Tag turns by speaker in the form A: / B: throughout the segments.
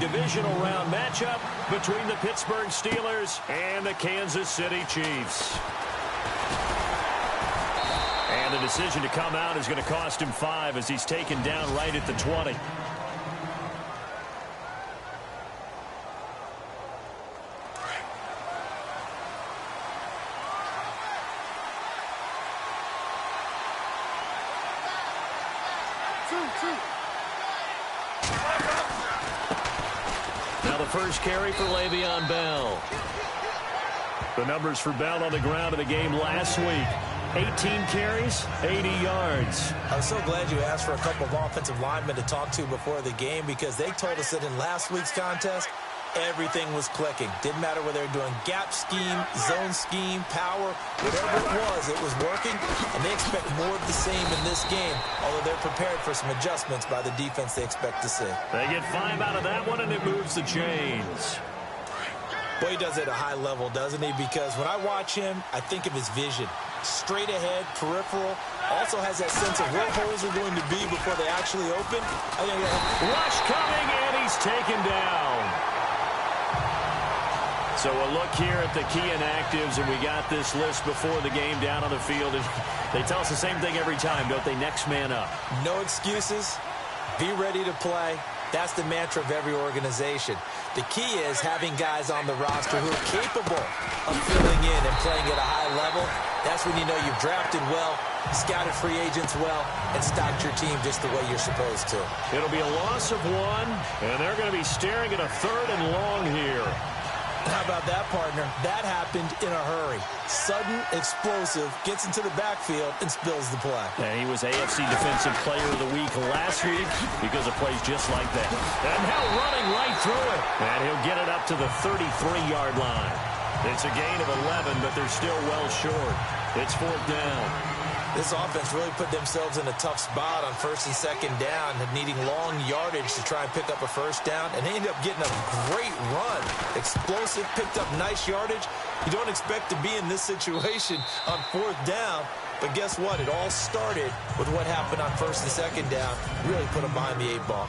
A: divisional round matchup between the Pittsburgh Steelers and the Kansas City Chiefs. And the decision to come out is going to cost him 5 as he's taken down right at the 20. Now the first carry for Le'Veon Bell. The numbers for Bell on the ground in the game last week. 18 carries, 80 yards.
B: I'm so glad you asked for a couple of offensive linemen to talk to before the game, because they told us that in last week's contest, everything was clicking. Didn't matter whether they were doing gap scheme, zone scheme, power, whatever it was working. And they expect more of the same in this game, although they're prepared for some adjustments by the defense they expect to see.
A: They get 5 out of that one, and it moves the chains.
B: Boy, he does it at a high level, doesn't he? Because when I watch him, I think of his vision. Straight ahead, peripheral. Also has that sense of where holes are going to be before they actually open.
A: Rush coming, and he's taken down. So a look here at the key inactives, and we got this list before the game down on the field. And they tell us the same thing every time, don't they? Next man up.
B: No excuses. Be ready to play. That's the mantra of every organization. The key is having guys on the roster who are capable of filling in and playing at a high level. That's when you know you've drafted well, scouted free agents well, and stocked your team just the way you're supposed to.
A: It'll be a loss of 1, and they're going to be staring at a 3rd and long here.
B: How about that, partner? That happened in a hurry. Sudden, explosive, gets into the backfield, and spills the play.
A: And he was AFC Defensive Player of the Week last week because of plays just like that. And now running right through it. And he'll get it up to the 33-yard line. It's a gain of 11, but they're still well short. It's 4th down.
B: This offense really put themselves in a tough spot on 1st and 2nd down, needing long yardage to try and pick up a 1st down, and they ended up getting a great run. Explosive, picked up nice yardage. You don't expect to be in this situation on 4th down, but guess what? It all started with what happened on 1st and 2nd down. Really put them behind the 8 ball.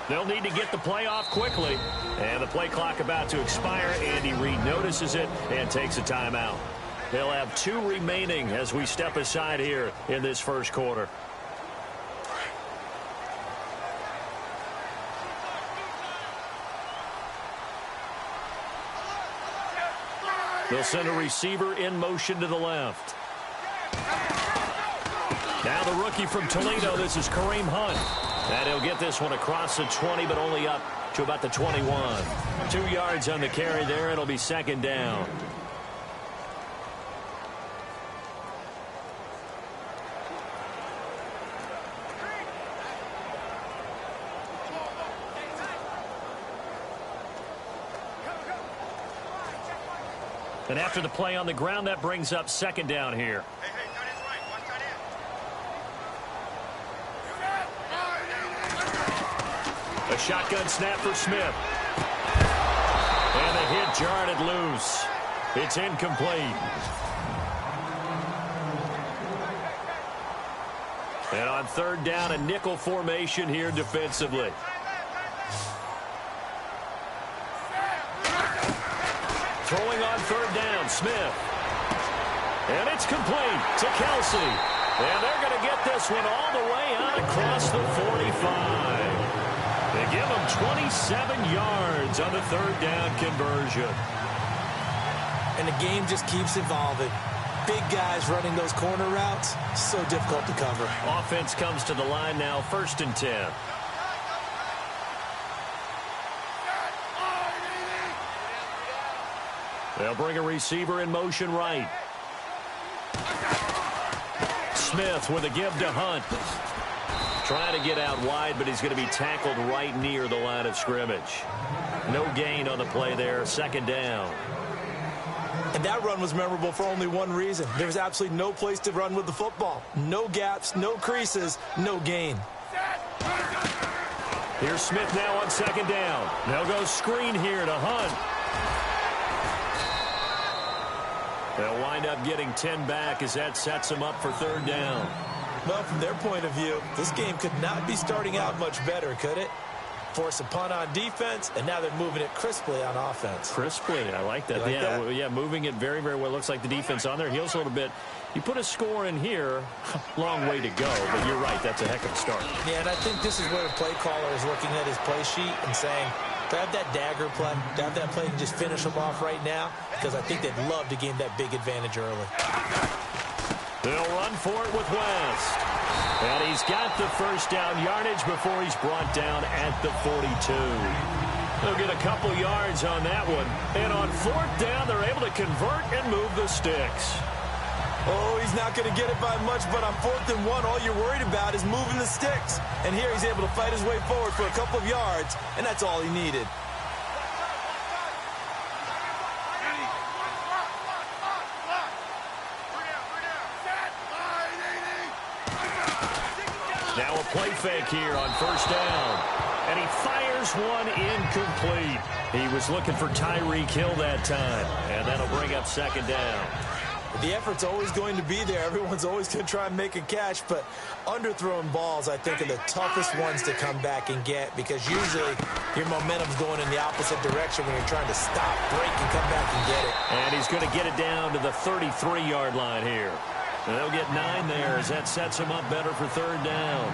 A: They'll need to get the play off quickly. And the play clock about to expire. Andy Reid notices it and takes a timeout. They'll have 2 remaining as we step aside here in this first quarter. They'll send a receiver in motion to the left. Now the rookie from Toledo, this is Kareem Hunt. And he'll get this one across the 20, but only up to about the 21. 2 yards on the carry there. It'll be 2nd down. And after the play on the ground, that brings up 2nd down here. A shotgun snap for Smith. And the hit jarred it loose. It's incomplete. And on 3rd down, a nickel formation here defensively. Throwing on 3rd down, Smith. And it's complete to Kelsey. And they're going to get this one all the way out across the 45. They give him 27 yards on the 3rd down conversion.
B: And the game just keeps evolving. Big guys running those corner routes, so difficult to cover.
A: Offense comes to the line now, 1st and 10. They'll bring a receiver in motion right. Smith with a give to Hunt. Trying to get out wide, but he's going to be tackled right near the line of scrimmage. No gain on the play there, second down.
B: And that run was memorable for only one reason. There was absolutely no place to run with the football. No gaps, no creases, no gain.
A: Here's Smith now on second down. They'll go screen here to Hunt. They'll wind up getting 10 back as that sets them up for third down.
B: Well, from their point of view, this game could not be starting out much better, could it? Force a punt on defense, and now they're moving it crisply on offense.
A: Crisply, I like that.
B: Like that?
A: Yeah, moving it very, very well. Looks like the defense on their heels a little bit. You put a score in here, long way to go, but you're right, that's a heck of a start.
B: Yeah, and I think this is where the play caller is looking at his play sheet and saying, do I have that dagger play? Do I have that play and just finish them off right now? Because I think they'd love to gain that big advantage early.
A: They'll run for it with West. And he's got the first down yardage before he's brought down at the 42. They'll get a couple yards on that one. And on fourth down, they're able to convert and move the sticks.
B: Oh, he's not going to get it by much, but on 4th and 1, all you're worried about is moving the sticks. And here he's able to fight his way forward for a couple of yards, and that's all he needed.
A: Now a play fake here on first down. And he fires one incomplete. He was looking for Tyreek Hill that time. And that'll bring up second down.
B: The effort's always going to be there. Everyone's always going to try and make a catch, but underthrown balls, I think, are the toughest ones to come back and get because usually your momentum's going in the opposite direction when you're trying to stop, break, and come back and get it.
A: And he's going to get it down to the 33-yard line here. And they'll get 9 there as that sets him up better for third down.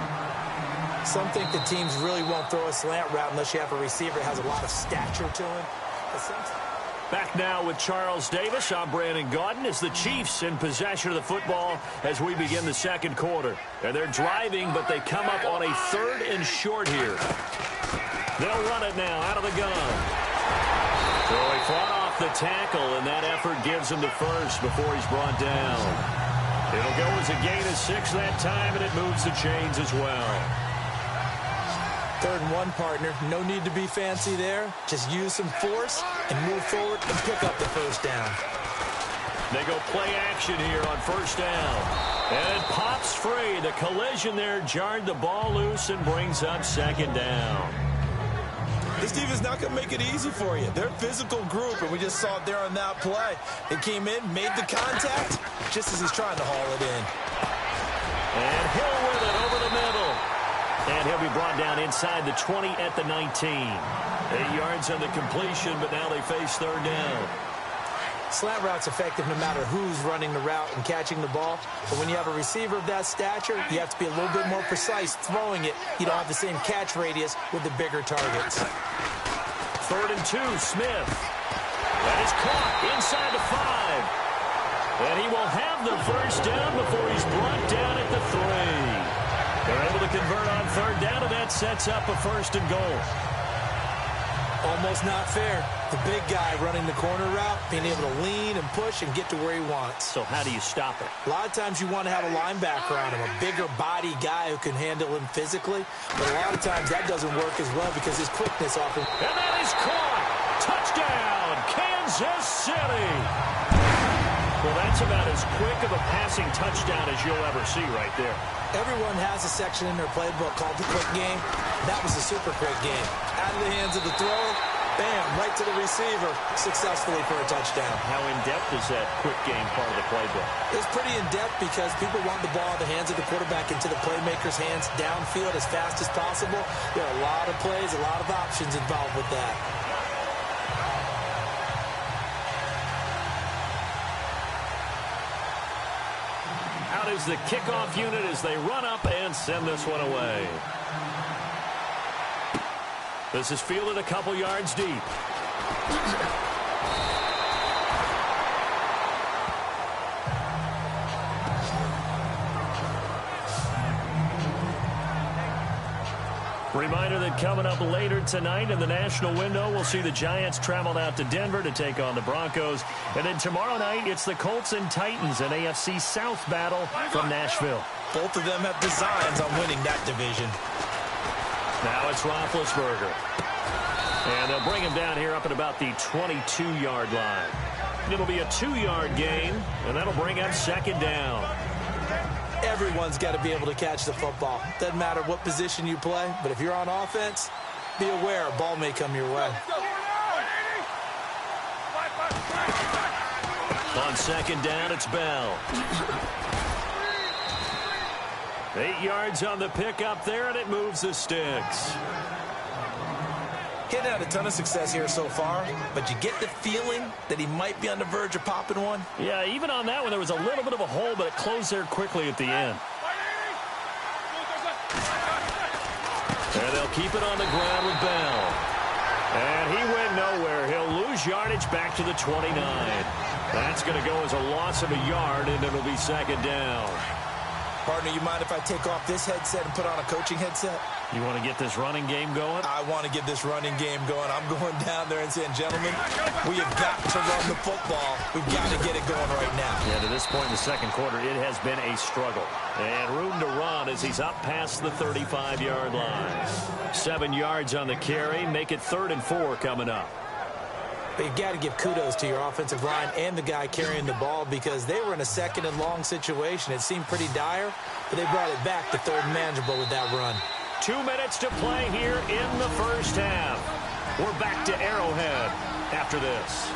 B: Some think the teams really won't throw a slant route unless you have a receiver that has a lot of stature to him.
A: Back now with Charles Davis. I'm Brandon Gaudin as the Chiefs in possession of the football as we begin the second quarter. And they're driving, but they come up on a 3rd and short here. They'll run it now out of the gun. So he fought off the tackle, and that effort gives him the first before he's brought down. It'll go as a gain of 6 that time, and it moves the chains as well.
B: 3rd and 1, partner. No need to be fancy there. Just use some force and move forward and pick up the first down.
A: They go play action here on first down. And it pops free. The collision there jarred the ball loose and brings up second down.
B: This team is not going to make it easy for you. They're a physical group, and we just saw it there on that play. They came in, made the contact, just as he's trying to haul it in.
A: And Hill with it over the middle. And he'll be brought down inside the 20 at the 19. 8 yards on the completion, but now they face third down.
B: Slant route's effective no matter who's running the route and catching the ball. But when you have a receiver of that stature, you have to be a little bit more precise throwing it. You don't have the same catch radius with the bigger targets.
A: 3rd and 2, Smith. That is caught inside the 5. And he will have the first down before he's brought down at the 3. They're able to convert on third down, and that sets up a 1st and goal.
B: Almost not fair. The big guy running the corner route, being able to lean and push and get to where he wants.
A: So how do you stop it?
B: A lot of times you want to have a linebacker on him, a bigger body guy who can handle him physically. But a lot of times that doesn't work as well because his quickness often...
A: And that is caught! Touchdown, Kansas City! Well, that's about as quick of a passing touchdown as you'll ever see right there.
B: Everyone has a section in their playbook called the quick game. That was a super quick game. Out of the hands of the thrower, bam, right to the receiver, successfully for a touchdown.
A: How in-depth is that quick game part of the playbook?
B: It's pretty in-depth because people want the ball in the hands of the quarterback into the playmaker's hands downfield as fast as possible. There are a lot of plays, a lot of options involved with that.
A: Out is the kickoff unit as they run up and send this one away. This is fielded a couple yards deep. Reminder that coming up later tonight in the national window, we'll see the Giants travel out to Denver to take on the Broncos. And then tomorrow night, it's the Colts and Titans, an AFC South battle from Nashville.
B: Both of them have designs on winning that division.
A: Now it's Roethlisberger. And they'll bring him down here up at about the 22-yard line. It'll be a 2-yard gain, and that'll bring up second down.
B: Everyone's got to be able to catch the football. Doesn't matter what position you play, but if you're on offense, be aware a ball may come your way.
A: On second down, it's Bell. 8 yards on the pickup there, and it moves the sticks.
B: He hadn't had a ton of success here so far, but you get the feeling that he might be on the verge of popping one.
A: Yeah, even on that one, there was a little bit of a hole, but it closed there quickly at the end. And they'll keep it on the ground with Bell. And he went nowhere. He'll lose yardage back to the 29. That's going to go as a loss of a yard, and it'll be second down.
B: Partner, you mind if I take off this headset and put on a coaching headset?
A: You want to get this running game going?
B: I want to get this running game going. I'm going down there and saying, gentlemen, we have got to run the football. We've got to get it going right now.
A: Yeah, to this point in the second quarter, it has been a struggle. And room to run as he's up past the 35-yard line. 7 yards on the carry. Make it 3rd and 4 coming up.
B: But you've got to give kudos to your offensive line and the guy carrying the ball because they were in a 2nd and long situation. It seemed pretty dire, but they brought it back to 3rd and manageable with that run.
A: 2 minutes to play here in the first half. We're back to Arrowhead after this.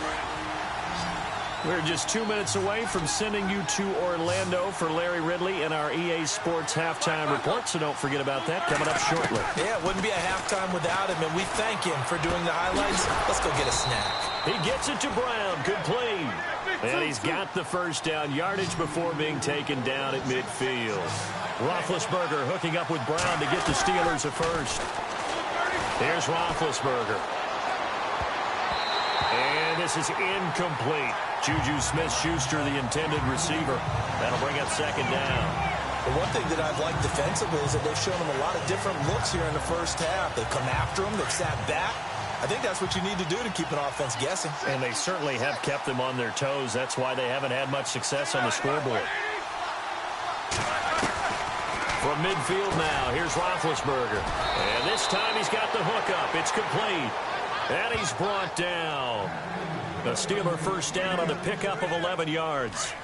A: We're just 2 minutes away from sending you to Orlando for Larry Ridley and our EA Sports Halftime Report, so don't forget about that coming up shortly.
B: Yeah, it wouldn't be a halftime without him, and we thank him for doing the highlights. Let's go get a snack.
A: He gets it to Brown, complete. And he's got the first down yardage before being taken down at midfield. Roethlisberger hooking up with Brown to get the Steelers a first. Here's Roethlisberger. And this is incomplete. Juju Smith-Schuster, the intended receiver. That'll bring up second down.
B: The one thing that I've liked defensively is that they've shown him a lot of different looks here in the first half. They've come after him. They've sat back. I think that's what you need to do to keep an offense guessing.
A: And they certainly have kept them on their toes. That's why they haven't had much success on the scoreboard. From midfield now, here's Roethlisberger. And this time he's got the hookup. It's complete. And he's brought down. The Steeler first down on the pickup of 11 yards.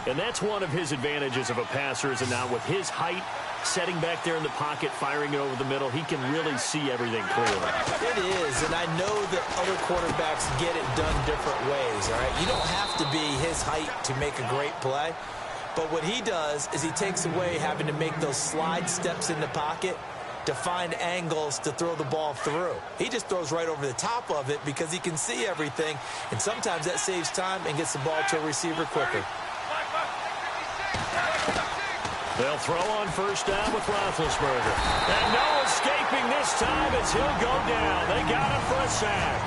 A: And that's one of his advantages of a passer, is it not? With his height, setting back there in the pocket, firing it over the middle, he can really see everything clearly.
B: It is, and I know that other quarterbacks get it done different ways, all right? You don't have to be his height to make a great play. But what he does is he takes away having to make those slide steps in the pocket to find angles to throw the ball through. He just throws right over the top of it because he can see everything, and sometimes that saves time and gets the ball to a receiver quicker.
A: They'll throw on first down with Roethlisberger. And no escaping this time as he'll go down. They got him for a sack.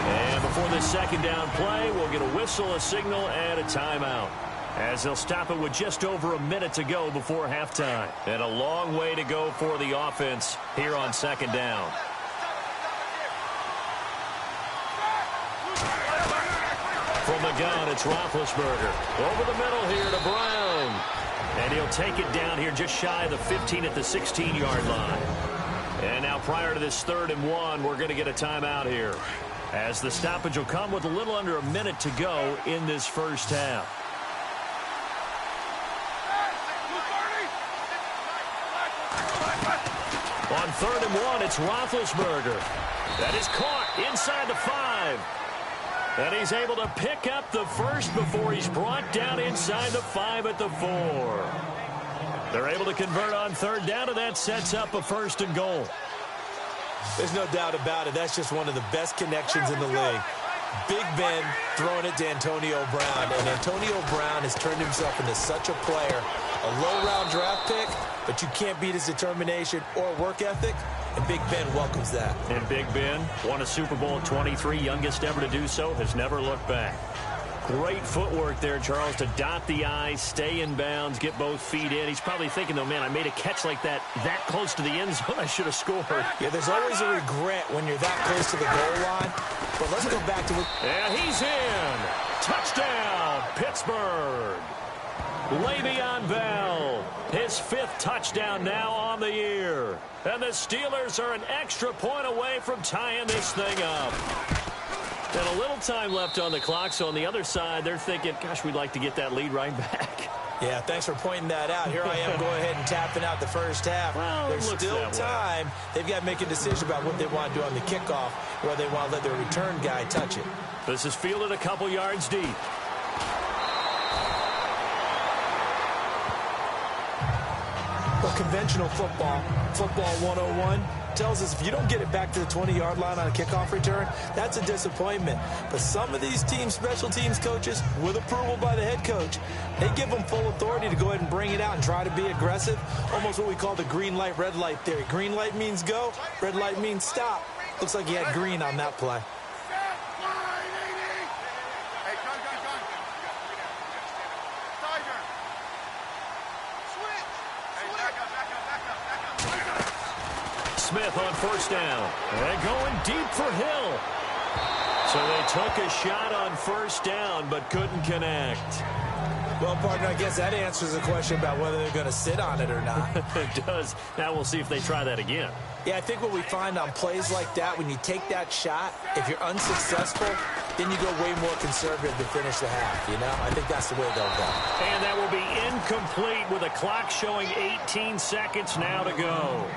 A: And before this second down play, we'll get a whistle, a signal, and a timeout, as they'll stop it with just over a minute to go before halftime. And a long way to go for the offense here on second down. From the gun, it's Roethlisberger. Over the middle here to Brown. And he'll take it down here just shy of the 15 at the 16-yard line. And now prior to this 3rd and 1, we're going to get a timeout here, as the stoppage will come with a little under a minute to go in this first half. On 3rd and 1, it's Roethlisberger. That is caught inside the 5. And he's able to pick up the first before he's brought down inside the 5 at the 4. They're able to convert on 3rd down, and that sets up a 1st and goal.
B: There's no doubt about it. That's just one of the best connections in the league. Big Ben throwing it to Antonio Brown, and Antonio Brown has turned himself into such a player. A low-round draft pick, but you can't beat his determination or work ethic, and Big Ben welcomes that.
A: And Big Ben won a Super Bowl at 23, youngest ever to do so, has never looked back. Great footwork there, Charles, to dot the I's, stay in bounds, get both feet in. He's probably thinking, though, man, I made a catch like that close to the end zone. I should have scored.
B: Yeah, there's always a regret when you're that close to the goal line. But let's go back to what...
A: And he's in. Touchdown, Pittsburgh. Le'Veon Bell, his 5th touchdown now on the year. And the Steelers are an extra point away from tying this thing up. And a little time left on the clock, so on the other side, they're thinking, gosh, we'd like to get that lead right back.
B: Yeah, thanks for pointing that out. Here I am going ahead and tapping out the first half.
A: Well,
B: there's still time. They've got to make a decision about what they want to do on the kickoff, whether they want to let their return guy touch it.
A: This is fielded a couple yards deep.
B: Well, conventional football 101, tells us if you don't get it back to the 20-yard line on a kickoff return, that's a disappointment. But some of these teams, special teams coaches, with approval by the head coach, they give them full authority to go ahead and bring it out and try to be aggressive, almost what we call the green light, red light theory. Green light means go, red light means stop. Looks like he had green on that play.
A: Smith on first down. And going deep for Hill. So they took a shot on first down, but couldn't connect.
B: Well, partner, I guess that answers the question about whether they're going to sit on it or not.
A: It does. Now we'll see if they try that again.
B: Yeah, I think what we find on plays like that, when you take that shot, if you're unsuccessful, then you go way more conservative to finish the half, you know? I think that's the way they'll go.
A: And that will be incomplete with a clock showing 18 seconds now to go.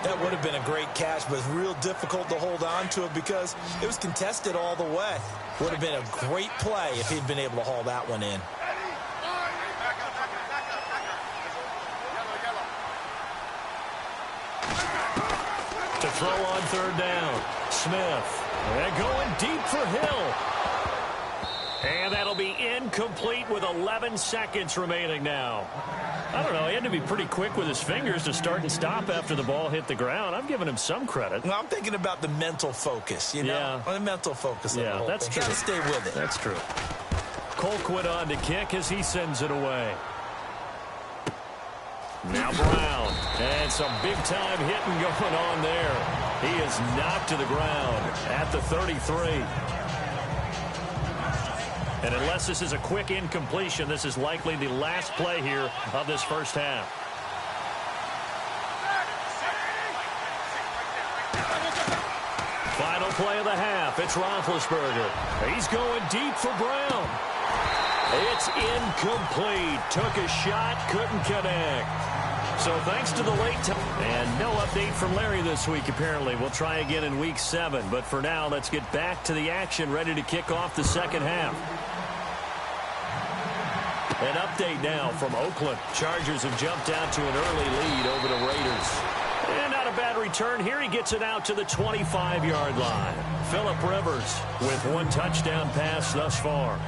B: That would have been a great catch, but it's real difficult to hold on to it because it was contested all the way. Would have been a great play if he'd been able to haul that one in.
A: To throw on third down, Smith. And going deep for Hill. And that'll be incomplete with 11 seconds remaining now. I don't know, he had to be pretty quick with his fingers to start and stop after the ball hit the ground. I'm giving him some credit.
B: Well, I'm thinking about the mental focus, you know?
A: Yeah.
B: The mental focus of the whole
A: that's
B: thing.
A: true.
B: Got to stay with it.
A: That's true. Colquitt on to kick as he sends it away. Now Brown. And some big-time hitting going on there. He is knocked to the ground at the 33. And unless this is a quick incompletion, this is likely the last play here of this first half. Final play of the half. It's Roethlisberger. He's going deep for Brown. It's incomplete. Took a shot, couldn't connect. So thanks to the late time. And no update from Larry this week, apparently. We'll try again in week 7. But for now, let's get back to the action, ready to kick off the second half. An update now from Oakland. Chargers have jumped out to an early lead over the Raiders. And not a bad return here. He gets it out to the 25-yard line. Phillip Rivers with 1 touchdown pass thus far.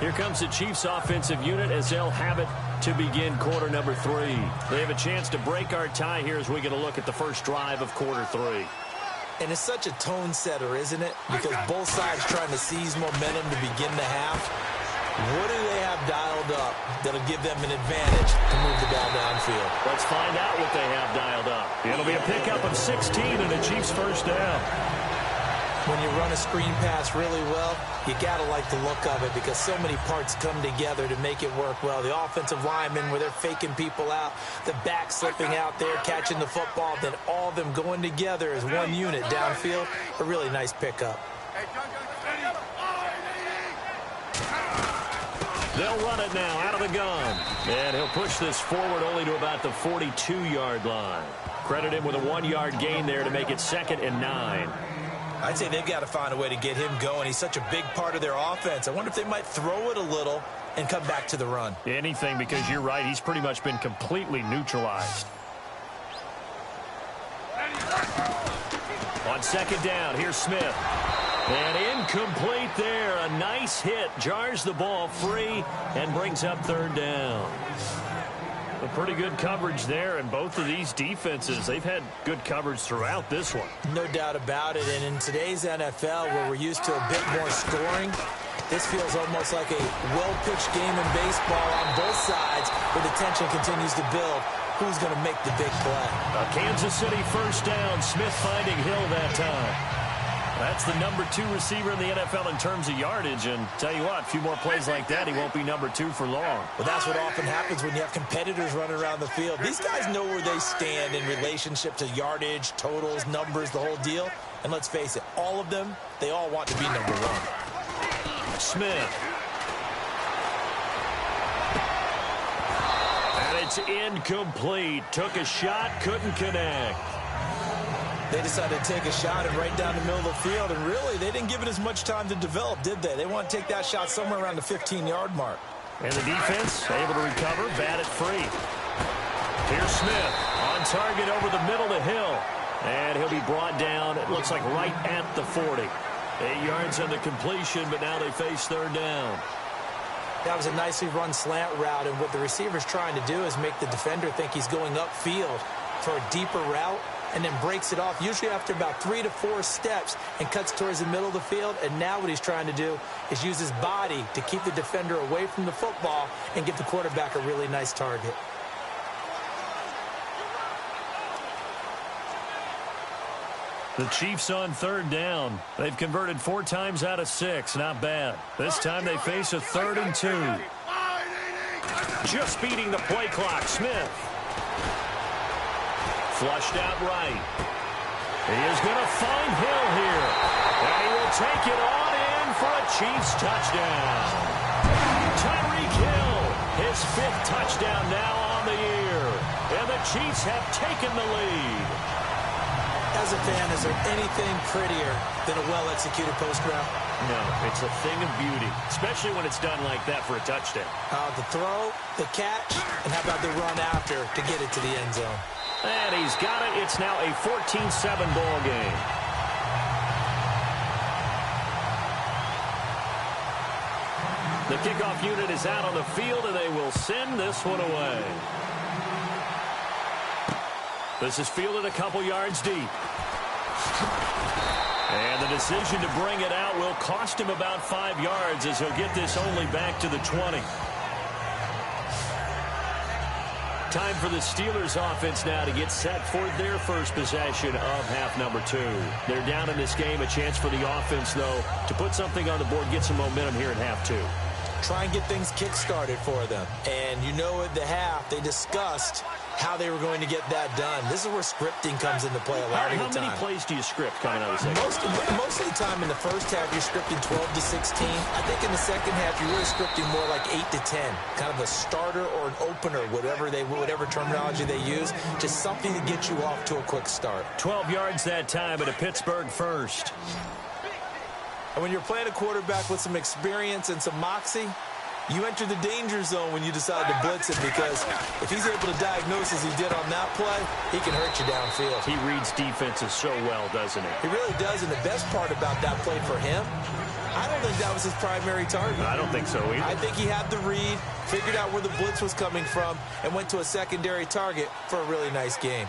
A: Here comes the Chiefs offensive unit as they'll have it to begin quarter number 3. They have a chance to break our tie here as we get a look at the first drive of quarter 3.
B: And it's such a tone setter, isn't it? Because both sides trying to seize momentum to begin the half. What do they have dialed up that'll give them an advantage to move the ball downfield?
A: Let's find out what they have dialed up. It'll be a pickup of 16 and a Chiefs first down.
B: When you run a screen pass really well, you got to like the look of it because so many parts come together to make it work well. The offensive linemen where they're faking people out, the back slipping out there, catching the football, then all of them going together as one unit downfield. A really nice pickup.
A: They'll run it now out of the gun. And he'll push this forward only to about the 42-yard line. Credit him with a 1-yard gain there to make it 2nd and 9.
B: I'd say they've got to find a way to get him going. He's such a big part of their offense. I wonder if they might throw it a little and come back to the run.
A: Anything, because you're right. He's pretty much been completely neutralized. On 2nd down, here's Smith. And incomplete there. A nice hit. Jars the ball free and brings up 3rd down. A pretty good coverage there, and both of these defenses, they've had good coverage throughout this one.
B: No doubt about it, and in today's NFL, where we're used to a bit more scoring, This feels almost like a well-pitched game in baseball on both sides where the tension continues to build. Who's going to make the big play?
A: A Kansas City first down. Smith finding Hill that time. That's the number 2 receiver in the NFL in terms of yardage. And tell you what, a few more plays like that, he won't be number 2 for long.
B: Well, that's what often happens when you have competitors running around the field. These guys know where they stand in relationship to yardage, totals, numbers, the whole deal. And let's face it, all of them, they all want to be number 1.
A: Smith. And it's incomplete. Took a shot, couldn't connect.
B: They decided to take a shot and right down the middle of the field, and really, they didn't give it as much time to develop, did they? They want to take that shot somewhere around the 15-yard mark.
A: And the defense able to recover, bat it free. Here's Smith on target over the middle to Hill. And he'll be brought down, it looks like right at the 40. 8 yards on the completion, but now they face third down.
B: That was a nicely run slant route, and what the receiver's trying to do is make the defender think he's going upfield for a deeper route, and then breaks it off, usually after about 3 to 4 steps, and cuts towards the middle of the field. And now what he's trying to do is use his body to keep the defender away from the football and give the quarterback a really nice target.
A: The Chiefs on third down. They've converted 4 times out of 6. Not bad. This time they face a 3rd and 2. Just beating the play clock. Smith. Flushed out right. He is going to find Hill here. And he will take it on in for a Chiefs touchdown. Tyreek Hill, his 5th touchdown now on the year. And the Chiefs have taken the lead.
B: As a fan, is there anything prettier than a well-executed post route?
A: No, it's a thing of beauty, especially when it's done like that for a touchdown.
B: The throw, the catch, and how about the run after to get it to the end zone?
A: And he's got it. It's now a 14-7 ball game. The kickoff unit is out on the field, and they will send this one away. This is fielded a couple yards deep. And the decision to bring it out will cost him about 5 yards as he'll get this only back to the 20. Time for the Steelers offense now to get set for their first possession of half number 2. They're down in this game. A chance for the offense, though, to put something on the board, get some momentum here in half 2.
B: Try and get things kick-started for them. And you know at the half, they discussed how they were going to get that done. This is where scripting comes into play a lot of the time.
A: How many plays do you script coming out of the second?
B: Most of the time in the first half, you're scripting 12 to 16. I think in the second half, you're really scripting more like 8 to 10. Kind of a starter or an opener, whatever terminology they use. Just something to get you off to a quick start.
A: 12 yards that time at a Pittsburgh first.
B: And when you're playing a quarterback with some experience and some moxie, you enter the danger zone when you decide to blitz him, because if he's able to diagnose as he did on that play, he can hurt you downfield.
A: He reads defenses so well, doesn't he?
B: He really does, and the best part about that play for him, I don't think that was his primary target.
A: I don't think so either.
B: I think he had the read, figured out where the blitz was coming from, and went to a secondary target for a really nice game.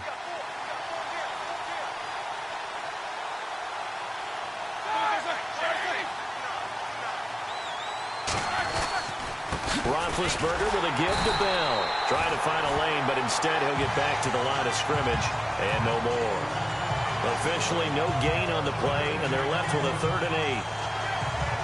A: Roethlisberger with a give to Bell. Trying to find a lane, but instead he'll get back to the line of scrimmage and no more. Officially no gain on the play, and they're left with a 3rd and 8.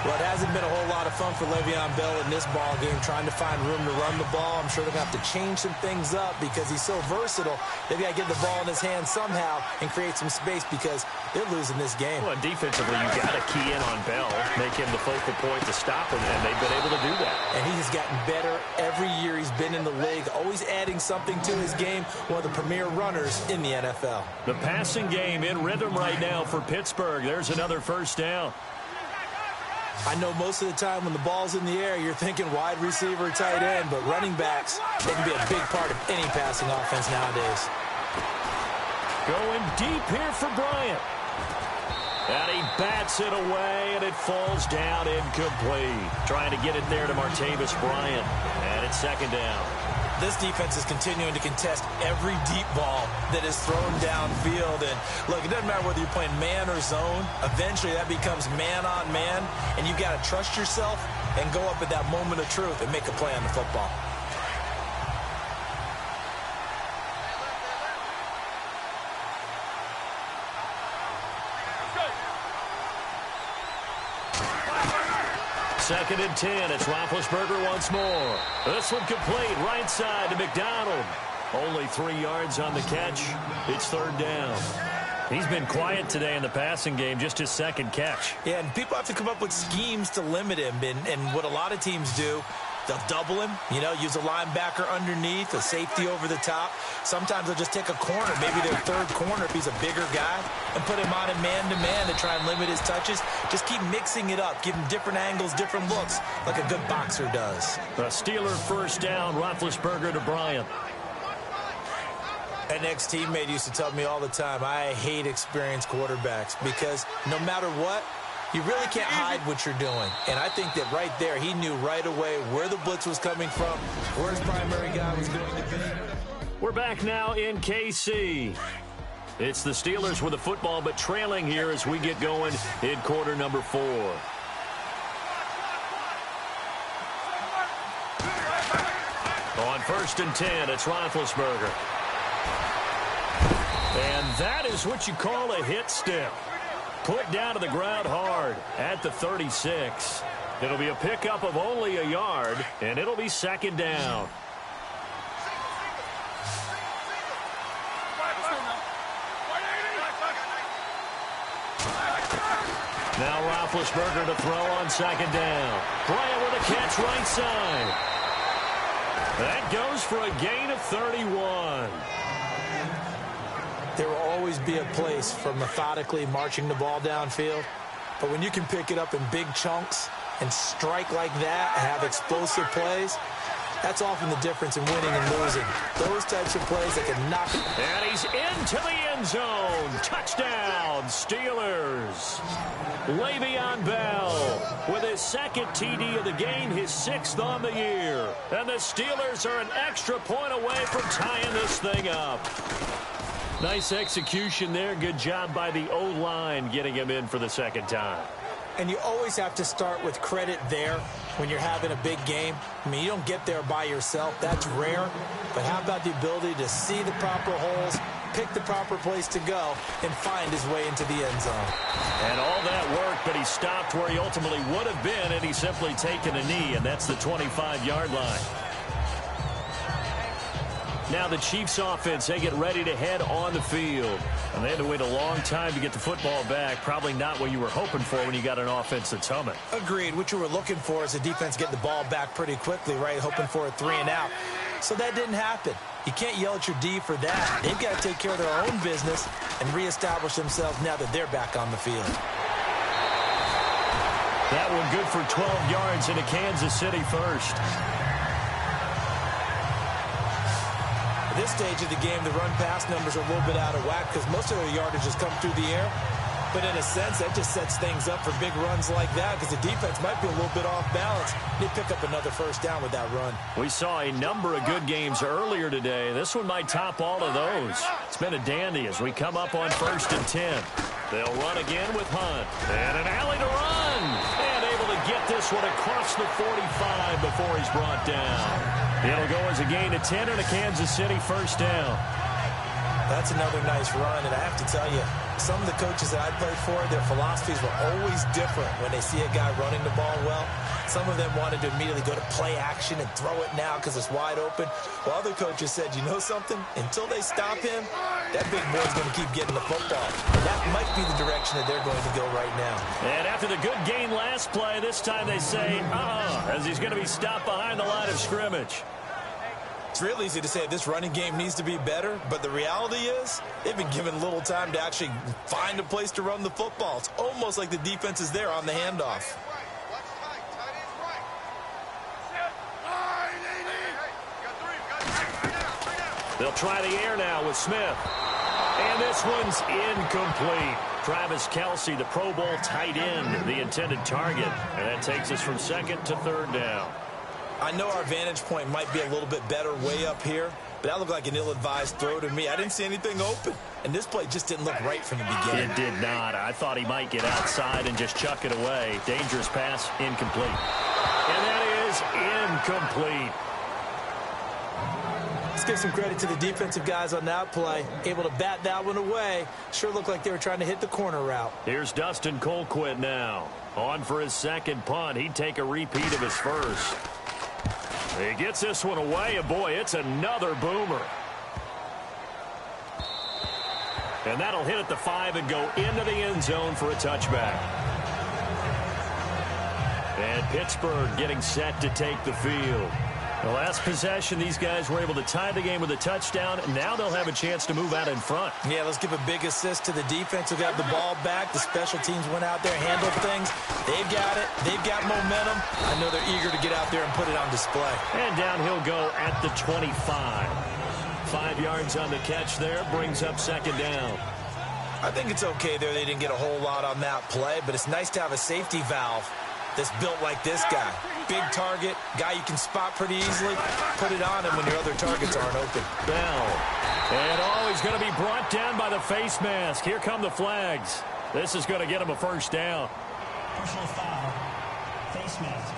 B: Well, it hasn't been a whole lot of fun for Le'Veon Bell in this ball game, trying to find room to run the ball. I'm sure they're going to have to change some things up because he's so versatile. They've got to get the ball in his hands somehow and create some space because they're losing this game.
A: Well, defensively, you got to key in on Bell, make him the focal point to stop him, and they've been able to do that.
B: And he has gotten better every year he's been in the league, always adding something to his game, one of the premier runners in the NFL.
A: The passing game in rhythm right now for Pittsburgh. There's another first down.
B: I know most of the time when the ball's in the air, you're thinking wide receiver, tight end, but running backs, they can be a big part of any passing offense nowadays.
A: Going deep here for Bryant. And he bats it away, and it falls down incomplete. Trying to get it there to Martavis Bryant. And it's 2nd down.
B: This defense is continuing to contest every deep ball that is thrown downfield. And look, it doesn't matter whether you're playing man or zone. Eventually, that becomes man on man, and you've got to trust yourself and go up at that moment of truth and make a play on the football.
A: Second and 10. It's Roethlisberger once more. This one complete right side to McDonald. Only 3 yards on the catch. It's third down. He's been quiet today in the passing game, just his second catch.
B: Yeah, and people have to come up with schemes to limit him. And what a lot of teams do, they'll double him, use a linebacker underneath, a safety over the top. Sometimes they'll just take a corner, maybe their third corner if he's a bigger guy, and put him on a man-to-man to try and limit his touches. Just keep mixing it up, give him different angles, different looks, like a good boxer does.
A: A Steeler first down, Roethlisberger to Bryant.
B: An ex-teammate used to tell me all the time, I hate experienced quarterbacks because no matter what, you really can't hide what you're doing. And I think that right there, he knew right away where the blitz was coming from, where his primary guy was going to be.
A: We're back now in KC. It's the Steelers with the football, but trailing here as we get going in quarter number 4. On first and 10, it's Roethlisberger. And that is what you call a hit step. Put down to the ground hard at the 36. It'll be a pickup of only a yard, and it'll be second down. Now Roethlisberger to throw on second down. Bryant with a catch right side. That goes for a gain of 31.
B: There will always be a place for methodically marching the ball downfield. But when you can pick it up in big chunks and strike like that and have explosive plays, that's often the difference in winning and losing. Those types of plays that can knock it.
A: And he's into the end zone. Touchdown, Steelers. Le'Veon Bell with his second TD of the game, his 6th on the year. And the Steelers are an extra point away from tying this thing up. Nice execution there. Good job by the O-line getting him in for the second time.
B: And you always have to start with credit there when you're having a big game. I mean, you don't get there by yourself. That's rare. But how about the ability to see the proper holes, pick the proper place to go, and find his way into the end zone?
A: And all that work, but he stopped where he ultimately would have been, and he's simply taken a knee, and that's the 25-yard line. Now the Chiefs offense, they get ready to head on the field. And they had to wait a long time to get the football back. Probably not what you were hoping for when you got an offense that's humming.
B: Agreed. What you were looking for is the defense getting the ball back pretty quickly, right? Hoping for a 3 and out. So that didn't happen. You can't yell at your D for that. They've got to take care of their own business and reestablish themselves now that they're back on the field.
A: That one good for 12 yards into Kansas City first.
B: At this stage of the game, the run-pass numbers are a little bit out of whack because most of their yardage has come through the air. But in a sense, that just sets things up for big runs like that because the defense might be a little bit off balance. They pick up another first down with that run.
A: We saw a number of good games earlier today. This one might top all of those. It's been a dandy as we come up on first and 10. They'll run again with Hunt. And an alley to run. And able to get this one across the 45 before he's brought down. It'll go as a gain of 10 and a Kansas City first down.
B: That's another nice run, and I have to tell you, some of the coaches that I played for, their philosophies were always different when they see a guy running the ball well. Some of them wanted to immediately go to play action and throw it now because it's wide open. While other coaches said, you know something? Until they stop him, that big boy's going to keep getting the football. And that might be the direction that they're going to go right now.
A: And after the good gain last play, this time they say, as he's going to be stopped behind the line of scrimmage.
B: It's real easy to say this running game needs to be better, but the reality is they've been given little time to actually find a place to run the football. It's almost like the defense is there on the handoff.
A: They'll try the air now with Smith. And this one's incomplete. Travis Kelce, the Pro Bowl tight end, the intended target. And that takes us from second to third down.
B: I know our vantage point might be a little bit better way up here, but that looked like an ill-advised throw to me. I didn't see anything open, and this play just didn't look right from the beginning.
A: It did not. I thought he might get outside and just chuck it away. Dangerous pass, incomplete. And that is incomplete.
B: Let's give some credit to the defensive guys on that play. Able to bat that one away. Sure looked like they were trying to hit the corner route.
A: Here's Dustin Colquitt now. On for his second punt. He'd take a repeat of his first. He gets this one away, and boy, it's another boomer. And that'll hit at the 5 and go into the end zone for a touchback. And Pittsburgh getting set to take the field. The last possession, these guys were able to tie the game with a touchdown, and now they'll have a chance to move out in front.
B: Yeah, let's give a big assist to the defense who got the ball back. The special teams went out there, handled things. They've got it. They've got momentum. I know they're eager to get out there and put it on display.
A: And down he'll go at the 25. 5 yards on the catch there, brings up second down.
B: I think it's okay there. They didn't get a whole lot on that play, but it's nice to have a safety valve that's built like this guy. Big target, guy you can spot pretty easily. Put it on him when your other targets aren't open.
A: Bell. And always going to be brought down by the face mask. Here come the flags. This is going to get him a first down.
C: Personal foul. Face mask.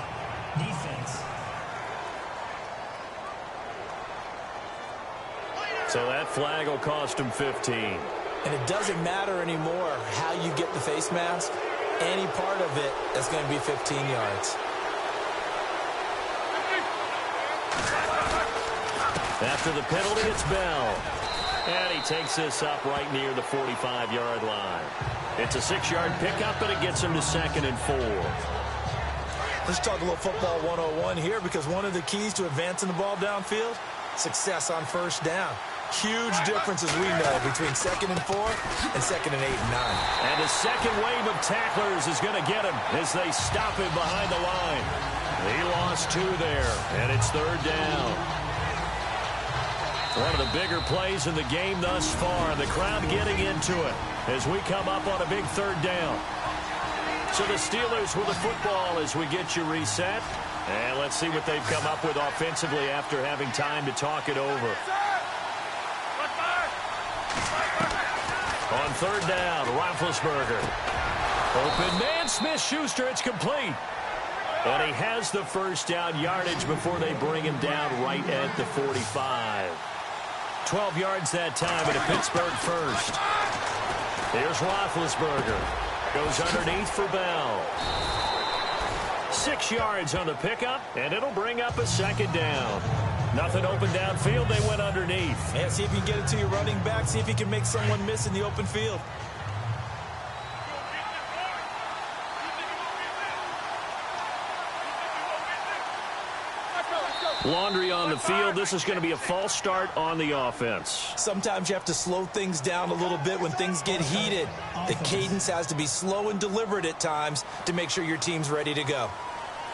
C: Defense.
A: So that flag will cost him 15.
B: And it doesn't matter anymore how you get the face mask. Any part of it is going to be 15 yards.
A: After the penalty, it's Bell. And he takes this up right near the 45-yard line. It's a 6-yard pickup, and it gets him to 2nd and 4.
B: Let's talk a little football 101 here, because one of the keys to advancing the ball downfield, success on first down. Huge difference, as we know, between 2nd and 4 and 2nd and 8 and 9.
A: And a second wave of tacklers is going to get him as they stop him behind the line. He lost 2 there, and it's 3rd down. One of the bigger plays in the game thus far. The crowd getting into it as we come up on a big 3rd down. So the Steelers with the football as we get you reset. And let's see what they've come up with offensively after having time to talk it over. On 3rd down, Roethlisberger. Open man, Smith-Schuster, it's complete. And he has the first down yardage before they bring him down right at the 45. 12 yards that time at a Pittsburgh first. Here's Roethlisberger. Goes underneath for Bell. 6 yards on the pickup, and it'll bring up a 2nd down. Nothing open downfield. They went underneath.
B: Yeah, see if you can get it to your running back. See if you can make someone miss in the open field.
A: Laundry on the field. This is going to be a false start on the offense.
B: Sometimes you have to slow things down a little bit when things get heated. The cadence has to be slow and deliberate at times to make sure your team's ready to go.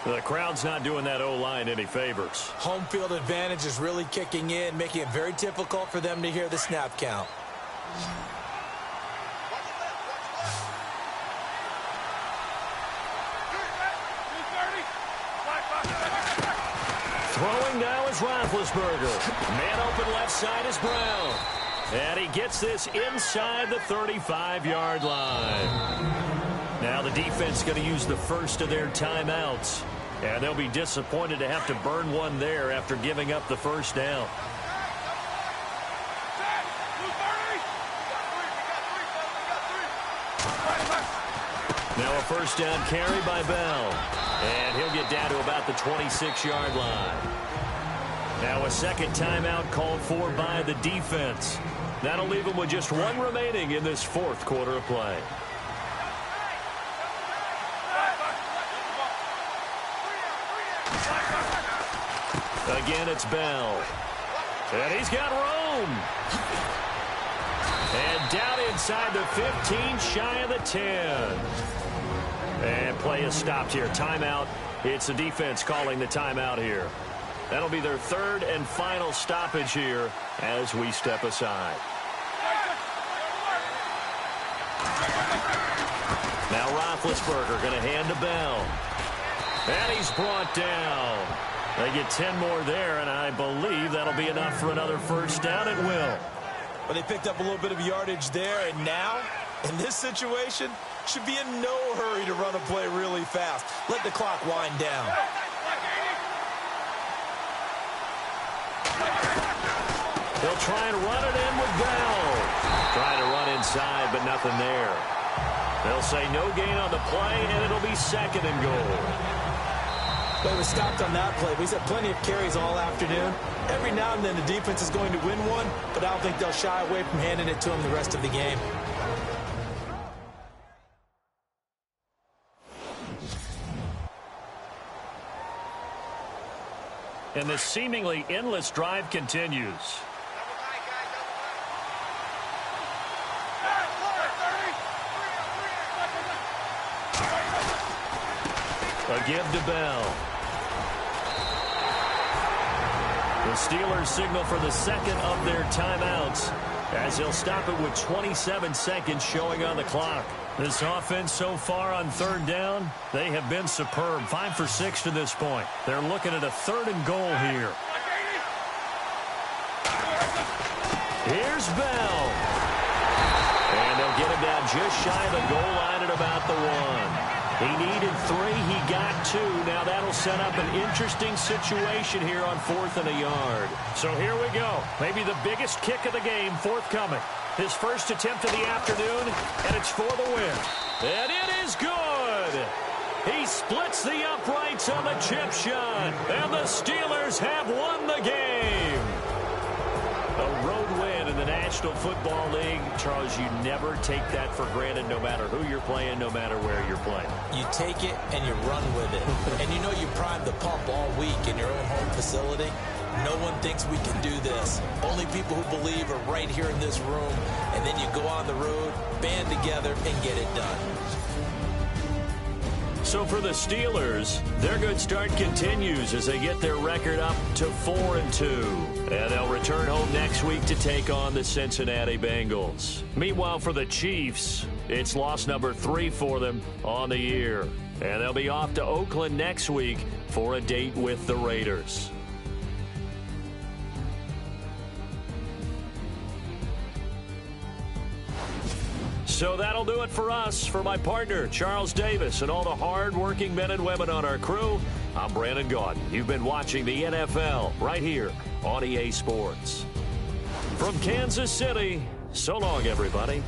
A: The crowd's not doing that O-line any favors.
B: Home field advantage is really kicking in, making it very difficult for them to hear the snap count.
A: Throwing now is Roethlisberger. Man open left side is Brown. And he gets this inside the 35-yard line. Now the defense going to use the first of their timeouts. And they'll be disappointed to have to burn one there after giving up the first down. Now a first down carry by Bell. And he'll get down to about the 26-yard line. Now a second timeout called for by the defense. That'll leave them with just one remaining in this 4th quarter of play. Again, it's Bell. And he's got room. And down inside the 15, shy of the 10. And play is stopped here. Timeout. It's the defense calling the timeout here. That'll be their 3rd and final stoppage here as we step aside. Now Roethlisberger going to hand to Bell. And he's brought down. They get 10 more there, and I believe that'll be enough for another first down. It will.
B: But they picked up a little bit of yardage there, and now, in this situation, should be in no hurry to run a play really fast. Let the clock wind down.
A: They'll try and run it in with Bell. Trying to run inside, but nothing there. They'll say no gain on the play, and it'll be 2nd and goal.
B: They were stopped on that play. We've had plenty of carries all afternoon. Every now and then the defense is going to win one, but I don't think they'll shy away from handing it to them the rest of the game.
A: And the seemingly endless drive continues. A give to Bell. The Steelers signal for the second of their timeouts as they'll stop it with 27 seconds showing on the clock. This offense so far on 3rd down, they have been superb. 5 for 6 to this point. They're looking at a 3rd and goal here. Here's Bell. And they'll get him down just shy of the goal line at about the 1. He needed 3. He got 2. Now that'll set up an interesting situation here on 4th and a yard. So here we go. Maybe the biggest kick of the game forthcoming. His first attempt of the afternoon, and it's for the win. And it is good. He splits the uprights on the chip shot, and the Steelers have won the game. A road win in the National Football League. Charles, you never take that for granted no matter who you're playing, no matter where you're playing.
B: You take it and you run with it. And you know you primed the pump all week in your own home facility. No one thinks we can do this. Only people who believe are right here in this room. And then you go on the road, band together, and get it done.
A: So for the Steelers, their good start continues as they get their record up to 4-2. And they'll return home next week to take on the Cincinnati Bengals. Meanwhile, for the Chiefs, it's loss number 3 for them on the year. And they'll be off to Oakland next week for a date with the Raiders. So that'll do it for us. For my partner, Charles Davis, and all the hard-working men and women on our crew, I'm Brandon Gaudin. You've been watching the NFL right here on EA Sports. From Kansas City, so long, everybody.